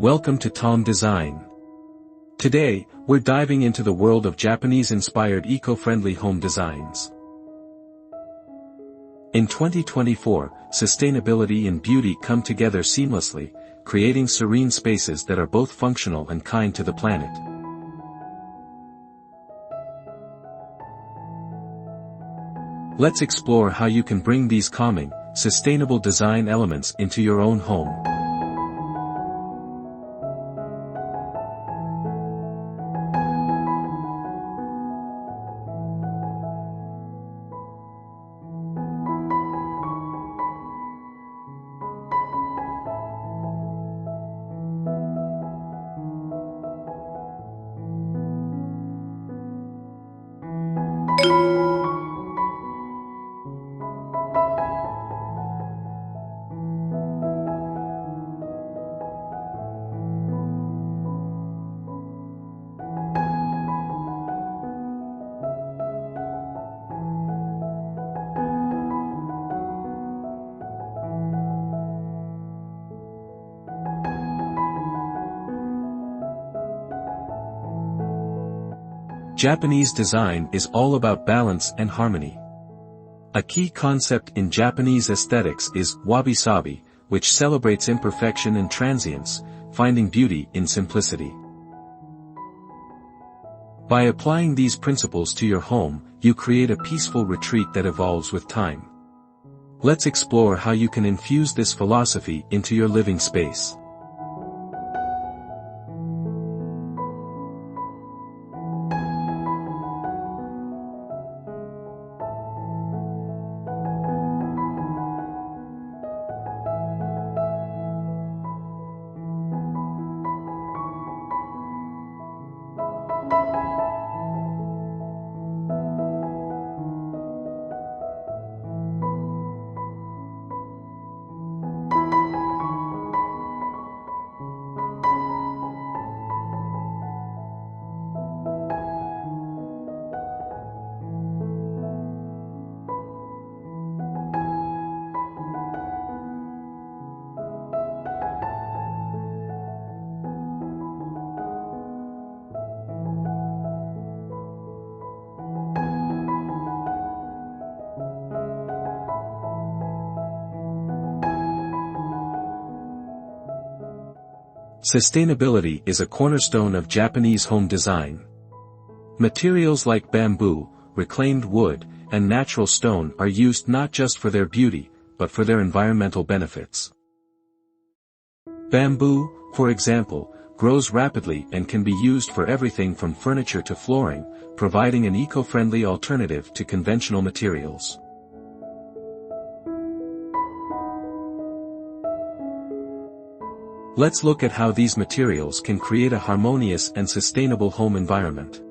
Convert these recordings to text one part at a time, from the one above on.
Welcome to Tom Design. Today, we're diving into the world of Japanese-inspired eco-friendly home designs. In 2024, sustainability and beauty come together seamlessly, creating serene spaces that are both functional and kind to the planet. Let's explore how you can bring these calming, sustainable design elements into your own home. Japanese design is all about balance and harmony. A key concept in Japanese aesthetics is wabi-sabi, which celebrates imperfection and transience, finding beauty in simplicity. By applying these principles to your home, you create a peaceful retreat that evolves with time. Let's explore how you can infuse this philosophy into your living space. Sustainability is a cornerstone of Japanese home design. Materials like bamboo, reclaimed wood, and natural stone are used not just for their beauty, but for their environmental benefits. Bamboo, for example, grows rapidly and can be used for everything from furniture to flooring, providing an eco-friendly alternative to conventional materials. Let's look at how these materials can create a harmonious and sustainable home environment.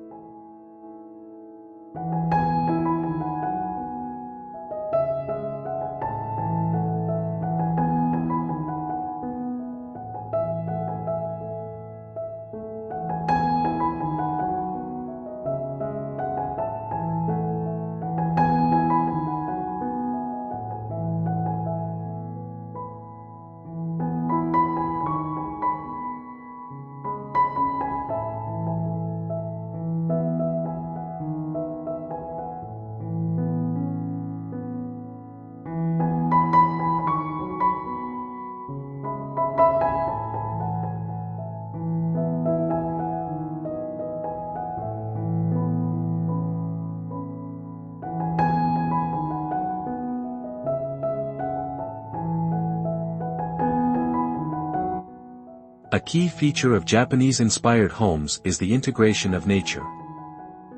A key feature of Japanese-inspired homes is the integration of nature.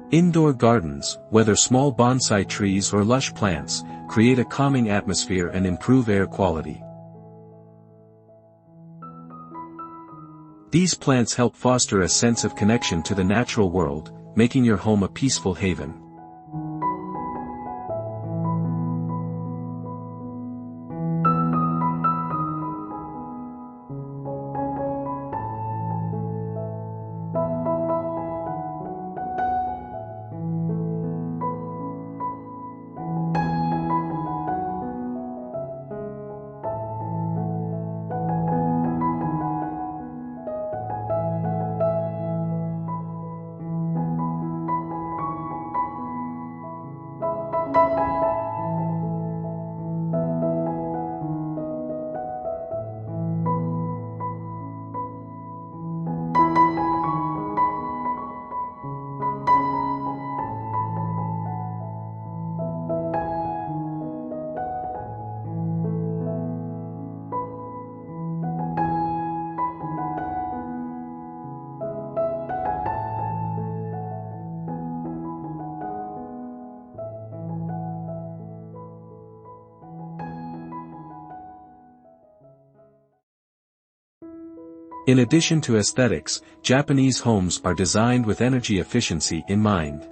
Indoor gardens, whether small bonsai trees or lush plants, create a calming atmosphere and improve air quality. These plants help foster a sense of connection to the natural world, making your home a peaceful haven. In addition to aesthetics, Japanese homes are designed with energy efficiency in mind.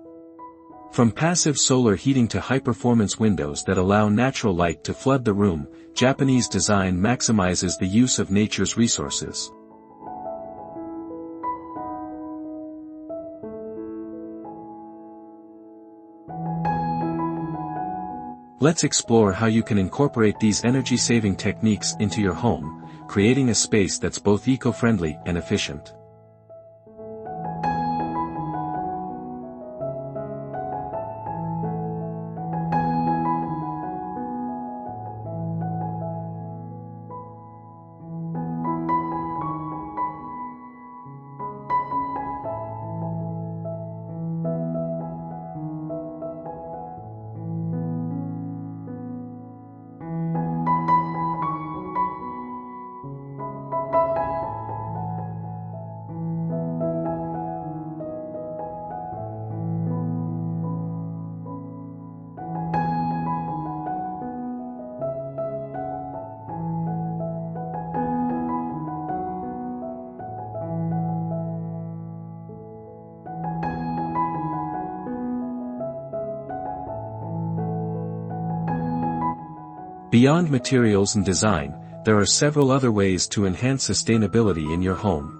From passive solar heating to high-performance windows that allow natural light to flood the room, Japanese design maximizes the use of nature's resources. Let's explore how you can incorporate these energy-saving techniques into your home, creating a space that's both eco-friendly and efficient. Beyond materials and design, there are several other ways to enhance sustainability in your home.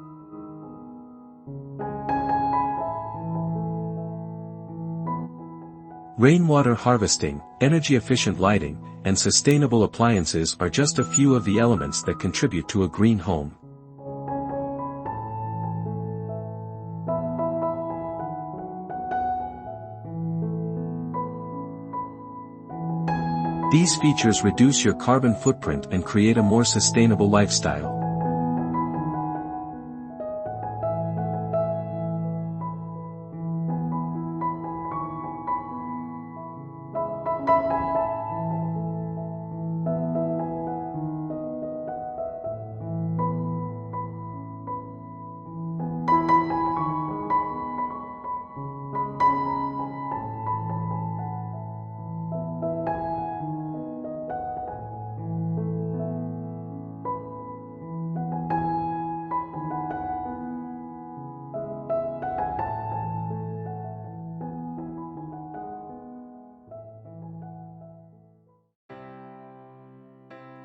Rainwater harvesting, energy-efficient lighting, and sustainable appliances are just a few of the elements that contribute to a green home. These features reduce your carbon footprint and create a more sustainable lifestyle.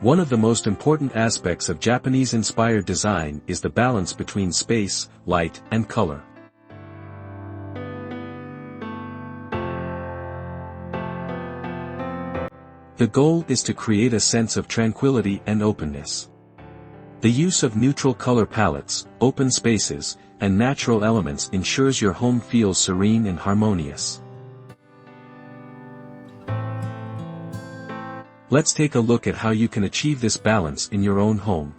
One of the most important aspects of Japanese-inspired design is the balance between space, light, and color. The goal is to create a sense of tranquility and openness. The use of neutral color palettes, open spaces, and natural elements ensures your home feels serene and harmonious. Let's take a look at how you can achieve this balance in your own home.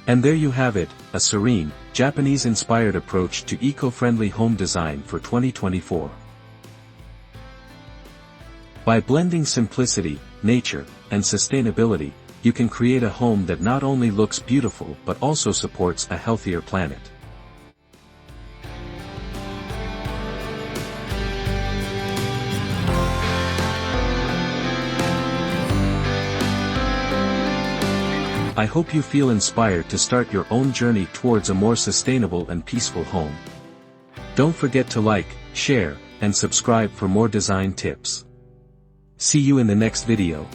And there you have it, a serene, Japanese-inspired approach to eco-friendly home design for 2024. By blending simplicity, nature, and sustainability, you can create a home that not only looks beautiful but also supports a healthier planet. I hope you feel inspired to start your own journey towards a more sustainable and peaceful home. Don't forget to like, share, and subscribe for more design tips. See you in the next video.